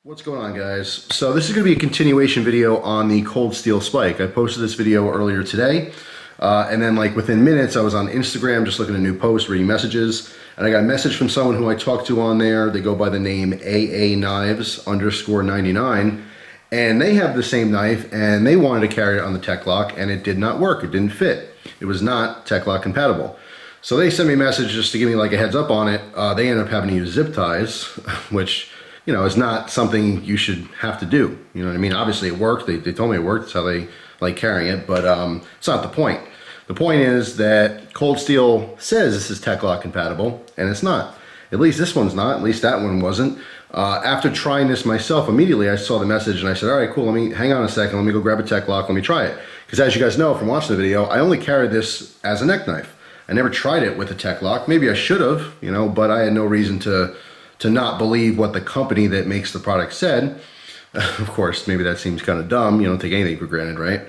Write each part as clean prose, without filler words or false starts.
What's going on, guys? So this is going to be a continuation video on the cold steel spike. I posted this video earlier today, and then like within minutes I was on Instagram just looking at new posts, reading messages, and I got a message from someone who I talked to on there. They go by the name AA_Knives_99, and they have the same knife and they wanted to carry it on the Tech-Lock, and it did not work. It didn't fit. It was not Tech-Lock compatible. So they sent me a message just to give me like a heads up on it. They ended up having to use zip ties, which, you know, is not something you should have to do. You know what I mean? Obviously it worked. They told me it worked. That's how they like carrying it, but it's not the point. The point is that cold steel says this is Tech-Lock compatible, and it's not. At least this one's not. At least that one wasn't. After trying this myself, immediately I saw the message and I said, all right, cool, let me hang on a second. Let me go grab a Tech-Lock. Let me try it. Because as you guys know from watching the video, I only carried this as a neck knife. I never tried it with a Tech-Lock. Maybe I should have, you know, but I had no reason to not believe what the company that makes the product said. Of course, maybe that seems kind of dumb. You don't take anything for granted, right?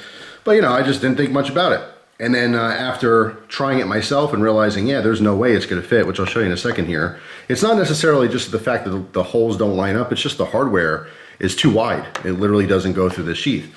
But, you know, I just didn't think much about it. And then after trying it myself and realizing, yeah, there's no way it's going to fit, which I'll show you in a second here. It's not necessarily just the fact that the holes don't line up. It's just the hardware is too wide. It literally doesn't go through the sheath.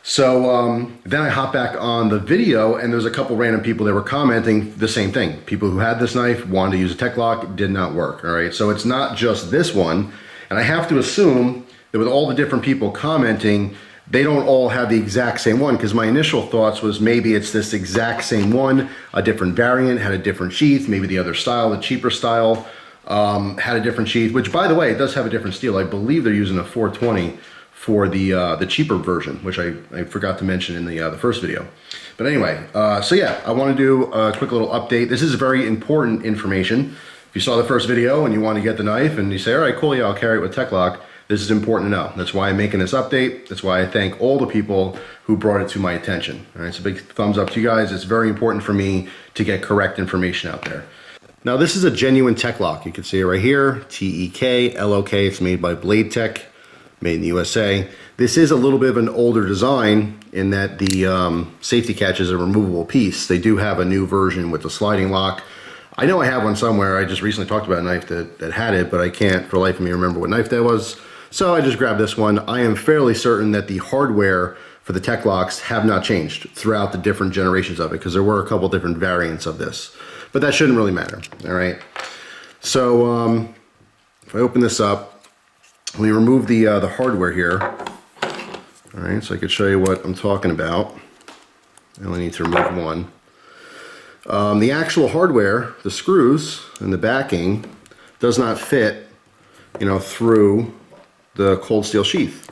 So then I hop back on the video, and there's a couple random people that were commenting the same thing. People who had this knife wanted to use a Tech-Lock, it did not work, all right? So it's not just this one, and I have to assume that with all the different people commenting, they don't all have the exact same one, because my initial thoughts was maybe it's this exact same one, a different variant, had a different sheath, maybe the other style, the cheaper style, had a different sheath, which by the way, it does have a different steel. I believe they're using a 420 for the cheaper version, which I forgot to mention in the first video. But anyway, so yeah, I want to do a quick little update. This is very important information. If you saw the first video and you want to get the knife and you say, all right, cool, yeah, I'll carry it with Tech-Lock, this is important to know. That's why I'm making this update. That's why I thank all the people who brought it to my attention. All right, so big thumbs up to you guys. It's very important for me to get correct information out there. Now, this is a genuine Tech-Lock. You can see it right here, T-E-K-L-O-K. It's made by Blade Tech. Made in the USA. This is a little bit of an older design in that the safety catch is a removable piece. They do have a new version with the sliding lock. I know I have one somewhere. I just recently talked about a knife that had it, but I can't for the life of me remember what knife that was. So I just grabbed this one. I am fairly certain that the hardware for the Tech-Locks have not changed throughout the different generations of it, because there were a couple different variants of this. But that shouldn't really matter, all right? So if I open this up, let me remove the hardware here. All right, so I could show you what I'm talking about. I only need to remove one. The actual hardware, the screws and the backing, does not fit, you know, through the cold steel sheath.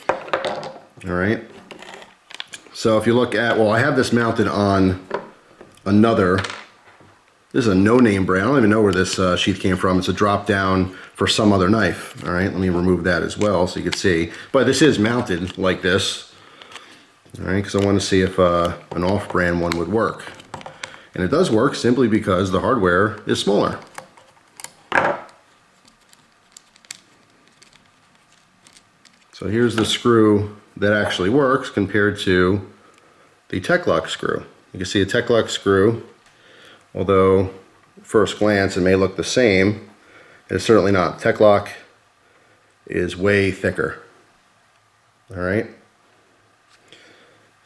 All right. So if you look at, well, I have this mounted on another. This is a no-name brand. I don't even know where this sheath came from. It's a drop-down for some other knife. All right, let me remove that as well so you can see. But this is mounted like this. All right, because I want to see if an off-brand one would work. And it does work simply because the hardware is smaller. So here's the screw that actually works compared to the Tech-Lock screw. You can see a Tech-Lock screw, although at first glance it may look the same, it's certainly not. Tech-Lock is way thicker. All right.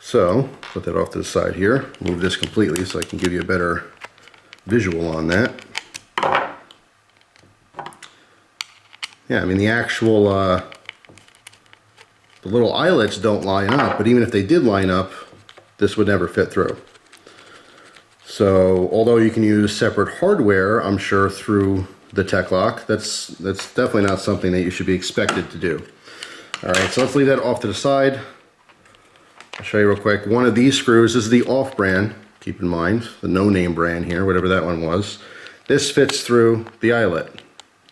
So put that off to the side here. Move this completely so I can give you a better visual on that. Yeah, I mean the actual the little eyelets don't line up, but even if they did line up, this would never fit through. So although you can use separate hardware, I'm sure through the Tech-Lock, that's definitely not something that you should be expected to do. All right, so let's leave that off to the side. I'll show you real quick. One of these screws, this is the off-brand, keep in mind, the no-name brand here, whatever that one was. This fits through the eyelet,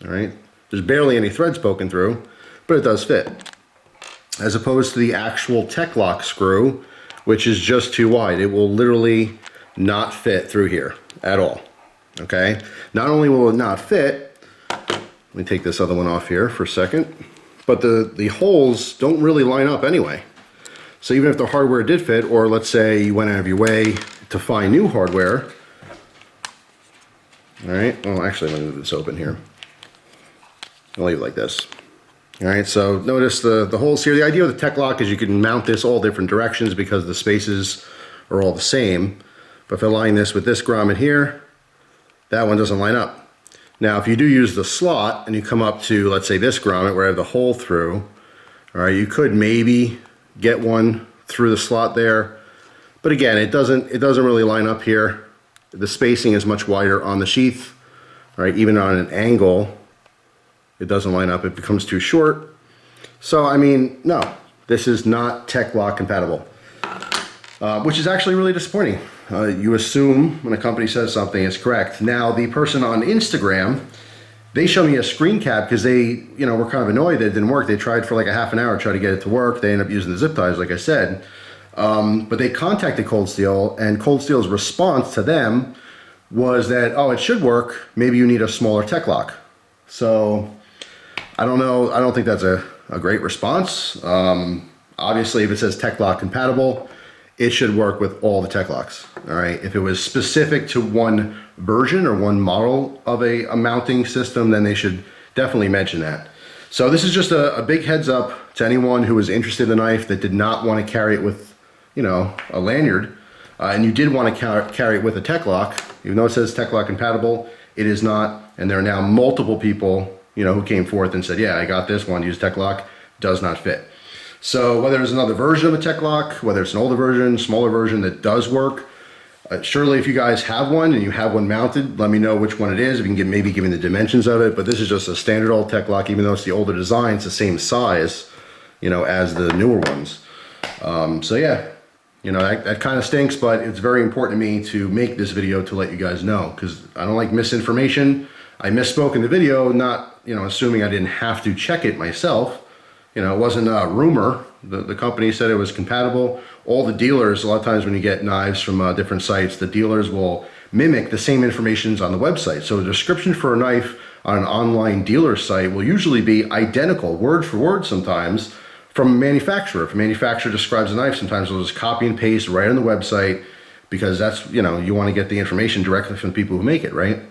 all right? There's barely any threads poking through, but it does fit. As opposed to the actual Tech-Lock screw, which is just too wide. It will literally not fit through here at all, okay? Not only will it not fit, let me take this other one off here for a second, but the holes don't really line up anyway. So even if the hardware did fit, or let's say you went out of your way to find new hardware, all right, well actually let me leave this open here. I'll leave it like this. All right, so notice the holes here. The idea with the tech lock is you can mount this all different directions because the spaces are all the same. But if I line this with this grommet here, that one doesn't line up. Now, if you do use the slot and you come up to, let's say, this grommet where I have the hole through, all right, you could maybe get one through the slot there. But again, it doesn't really line up here. The spacing is much wider on the sheath, all right, even on an angle, it doesn't line up, it becomes too short. So, I mean, no, this is not tech lock compatible, which is actually really disappointing. You assume when a company says something is correct. Now, the person on Instagram, they showed me a screen cap because they, were kind of annoyed that it didn't work. They tried for like a half an hour to try to get it to work. They ended up using the zip ties, like I said. But they contacted Cold Steel, and Cold Steel's response to them was that, oh, it should work. Maybe you need a smaller tech lock. So, I don't know. I don't think that's a great response. Obviously, if it says tech lock compatible, it should work with all the tech locks, all right? If it was specific to one version or one model of a mounting system, then they should definitely mention that. So this is just a big heads up to anyone who was interested in the knife that did not want to carry it with, a lanyard, and you did want to carry it with a tech lock. Even though it says tech lock compatible, it is not, and there are now multiple people, who came forth and said, yeah, I got this one, use tech lock, does not fit. So whether there's another version of a tech lock, whether it's an older version, smaller version that does work, surely if you guys have one and you have one mounted, let me know which one it is. If you can maybe give me the dimensions of it, but this is just a standard old tech lock, even though it's the older design, it's the same size, as the newer ones. So yeah, that kind of stinks, but it's very important to me to make this video to let you guys know, because I don't like misinformation. I misspoke in the video, not, assuming I didn't have to check it myself. It wasn't a rumor. The company said it was compatible. All the dealers, a lot of times when you get knives from different sites, the dealers will mimic the same information on the website. So the description for a knife on an online dealer site will usually be identical, word for word sometimes, from a manufacturer. If a manufacturer describes a knife, sometimes they'll just copy and paste right on the website because that's, you want to get the information directly from the people who make it, right?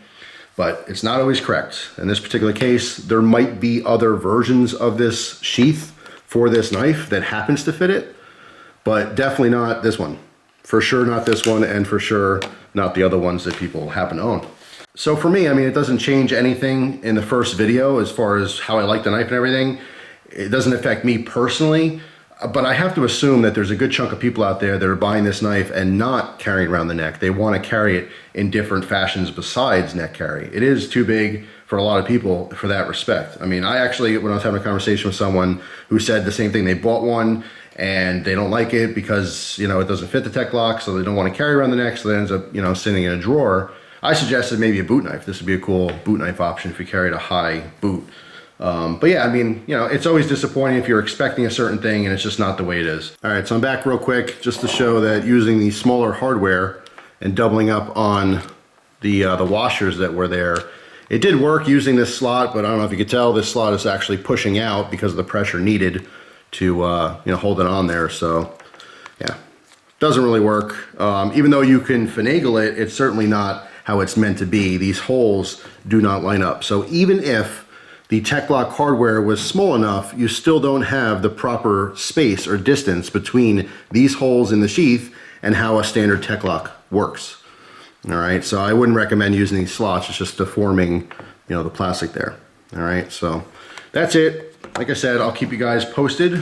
But it's not always correct. In this particular case, there might be other versions of this sheath for this knife that happens to fit it, but definitely not this one. For sure not this one, and for sure not the other ones that people happen to own. So for me, I mean, it doesn't change anything in the first video as far as how I like the knife and everything. It doesn't affect me personally, but I have to assume that there's a good chunk of people out there that are buying this knife and not carrying around the neck. They want to carry it in different fashions besides neck carry. It is too big for a lot of people for that respect. I mean, I actually, when I was having a conversation with someone who said the same thing, they bought one and they don't like it because, it doesn't fit the tech lock, so they don't want to carry around the neck, so it ends up, sitting in a drawer. I suggested maybe a boot knife. This would be a cool boot knife option if you carried a high boot. But yeah, I mean, it's always disappointing if you're expecting a certain thing and it's just not the way it is. All right, so I'm back real quick just to show that using the smaller hardware and doubling up on the washers that were there, it did work using this slot, but I don't know if you could tell, this slot is actually pushing out because of the pressure needed to, hold it on there. So yeah, doesn't really work. Even though you can finagle it, it's certainly not how it's meant to be. These holes do not line up. So even if the tech lock hardware was small enough, you still don't have the proper space or distance between these holes in the sheath and how a standard tech lock works. All right, so I wouldn't recommend using these slots. It's just deforming, the plastic there. All right, so that's it. Like I said, I'll keep you guys posted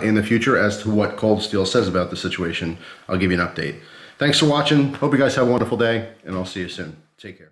in the future as to what Cold Steel says about the situation. I'll give you an update. Thanks for watching. Hope you guys have a wonderful day, and I'll see you soon. Take care.